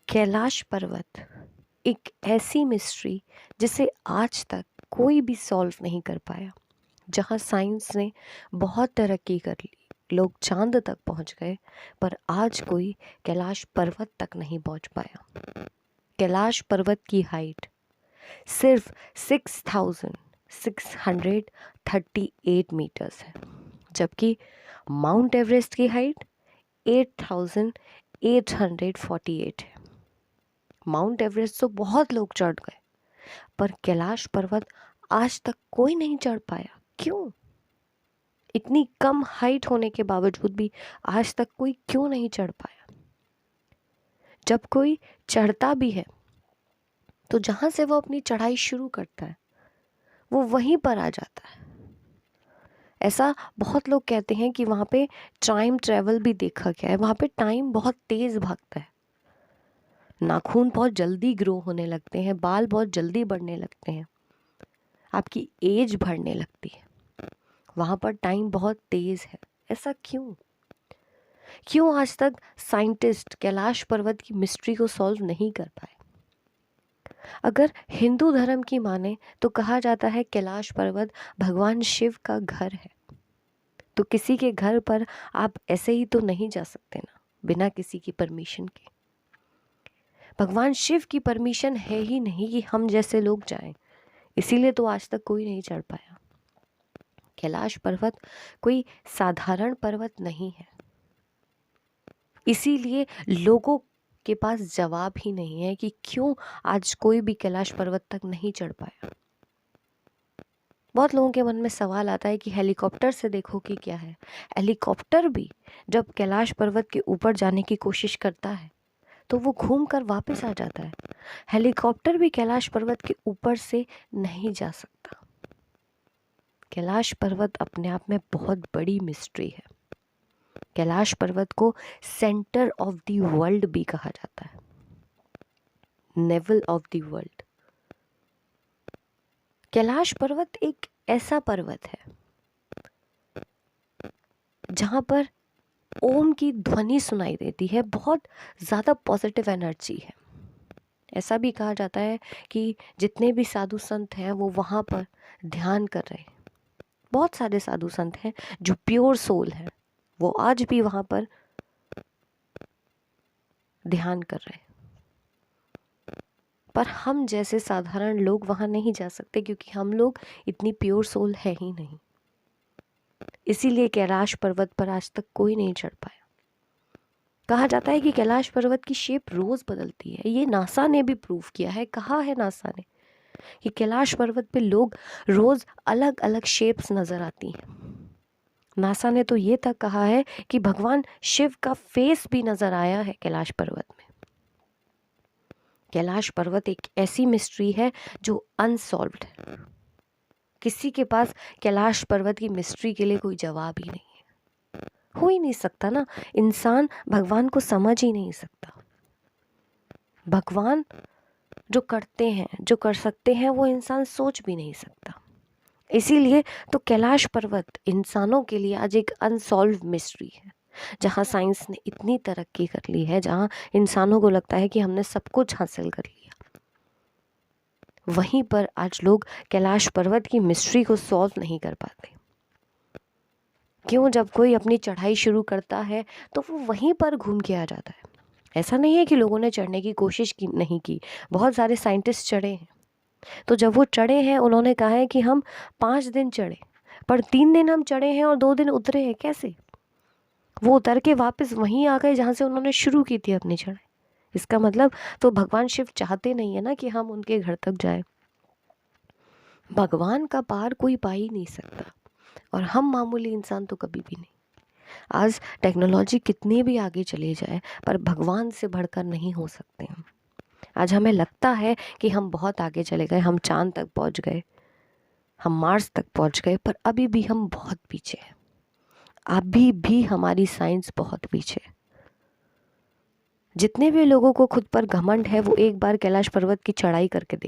कैलाश पर्वत एक ऐसी मिस्ट्री जिसे आज तक कोई भी सॉल्व नहीं कर पाया। जहाँ साइंस ने बहुत तरक्की कर ली, लोग चांद तक पहुँच गए, पर आज कोई कैलाश पर्वत तक नहीं पहुँच पाया। कैलाश पर्वत की हाइट सिर्फ 6,638 मीटर्स है, जबकि माउंट एवरेस्ट की हाइट 8,848 है। माउंट एवरेस्ट तो बहुत लोग चढ़ गए, पर कैलाश पर्वत आज तक कोई नहीं चढ़ पाया। क्यों? इतनी कम हाइट होने के बावजूद भी आज तक कोई क्यों नहीं चढ़ पाया? जब कोई चढ़ता भी है तो जहां से वो अपनी चढ़ाई शुरू करता है वो वहीं पर आ जाता है। ऐसा बहुत लोग कहते हैं कि वहाँ पे टाइम ट्रेवल भी देखा गया है। वहाँ पे टाइम बहुत तेज भागता है, नाखून बहुत जल्दी ग्रो होने लगते हैं, बाल बहुत जल्दी बढ़ने लगते हैं, आपकी एज बढ़ने लगती है। वहाँ पर टाइम बहुत तेज है। ऐसा क्यों? क्यों आज तक साइंटिस्ट कैलाश पर्वत की मिस्ट्री को सॉल्व नहीं कर पाए? अगर हिंदू धर्म की माने तो कहा जाता है कैलाश पर्वत भगवान शिव का घर है। तो किसी के घर पर आप ऐसे ही तो नहीं जा सकते ना, बिना किसी की परमिशन के। भगवान शिव की परमिशन है ही नहीं कि हम जैसे लोग जाएं, इसीलिए तो आज तक कोई नहीं चढ़ पाया। कैलाश पर्वत कोई साधारण पर्वत नहीं है, इसीलिए लोगों के पास जवाब ही नहीं है कि क्यों आज कोई भी कैलाश पर्वत तक नहीं चढ़ पाया। बहुत लोगों के मन में सवाल आता है कि हेलीकॉप्टर से देखो कि क्या है। हेलीकॉप्टर भी जब कैलाश पर्वत के ऊपर जाने की कोशिश करता है तो वो घूम कर वापस आ जाता है। हेलीकॉप्टर भी कैलाश पर्वत के ऊपर से नहीं जा सकता। कैलाश पर्वत अपने आप में बहुत बड़ी मिस्ट्री है। कैलाश पर्वत को सेंटर ऑफ द वर्ल्ड भी कहा जाता है, naval of the world. Kailash पर्वत एक ऐसा पर्वत है जहां पर ओम की ध्वनि सुनाई देती है, बहुत ज़्यादा पॉजिटिव एनर्जी है। ऐसा भी कहा जाता है कि जितने भी साधु संत हैं वो वहाँ पर ध्यान कर रहे हैं। बहुत सारे साधु संत हैं जो प्योर सोल हैं, वो आज भी वहाँ पर ध्यान कर रहे हैं। पर हम जैसे साधारण लोग वहाँ नहीं जा सकते क्योंकि हम लोग इतनी प्योर सोल है ही नहीं। इसीलिए कैलाश पर्वत पर आज तक कोई नहीं चढ़ पाया। कहा जाता है कि कैलाश पर्वत की शेप रोज बदलती है। ये नासा ने भी प्रूव किया है। कहा है नासा ने कि कैलाश पर्वत पे लोग रोज अलग अलग शेप्स नजर आती हैं। नासा ने तो ये तक कहा है कि भगवान शिव का फेस भी नजर आया है कैलाश पर्वत में। कैलाश पर्वत एक ऐसी मिस्ट्री है जो अनसॉल्व्ड है। किसी के पास कैलाश पर्वत की मिस्ट्री के लिए कोई जवाब ही नहीं है। हो ही नहीं सकता ना, इंसान भगवान को समझ ही नहीं सकता। भगवान जो करते हैं, जो कर सकते हैं, वो इंसान सोच भी नहीं सकता। इसीलिए तो कैलाश पर्वत इंसानों के लिए आज एक अनसॉल्व्ड मिस्ट्री है। जहाँ साइंस ने इतनी तरक्की कर ली है, जहाँ इंसानों को लगता है कि हमने सब कुछ हासिल कर लिया, वहीं पर आज लोग कैलाश पर्वत की मिस्ट्री को सॉल्व नहीं कर पाते। क्यों? जब कोई अपनी चढ़ाई शुरू करता है तो वो वहीं पर घूम के आ जाता है। ऐसा नहीं है कि लोगों ने चढ़ने की कोशिश की नहीं की, बहुत सारे साइंटिस्ट चढ़े हैं। तो जब वो चढ़े हैं, उन्होंने कहा है कि हम 5 दिन चढ़े, पर 3 दिन हम चढ़े हैं और 2 दिन उतरे हैं। कैसे? वो उतर के वापस वहीं आ गए जहाँ से उन्होंने शुरू की थी अपनी चढ़ाई। इसका मतलब तो भगवान शिव चाहते नहीं है ना कि हम उनके घर तक जाएं। भगवान का पार कोई पा ही नहीं सकता, और हम मामूली इंसान तो कभी भी नहीं। आज टेक्नोलॉजी कितनी भी आगे चले जाए, पर भगवान से बढ़कर नहीं हो सकते हम। आज हमें लगता है कि हम बहुत आगे चले गए, हम चांद तक पहुंच गए, हम मार्स तक पहुंच गए, पर अभी भी हम बहुत पीछे हैं। अभी भी हमारी साइंस बहुत पीछे है। जितने भी लोगों को खुद पर घमंड है, वो एक बार कैलाश पर्वत की चढ़ाई करके देख।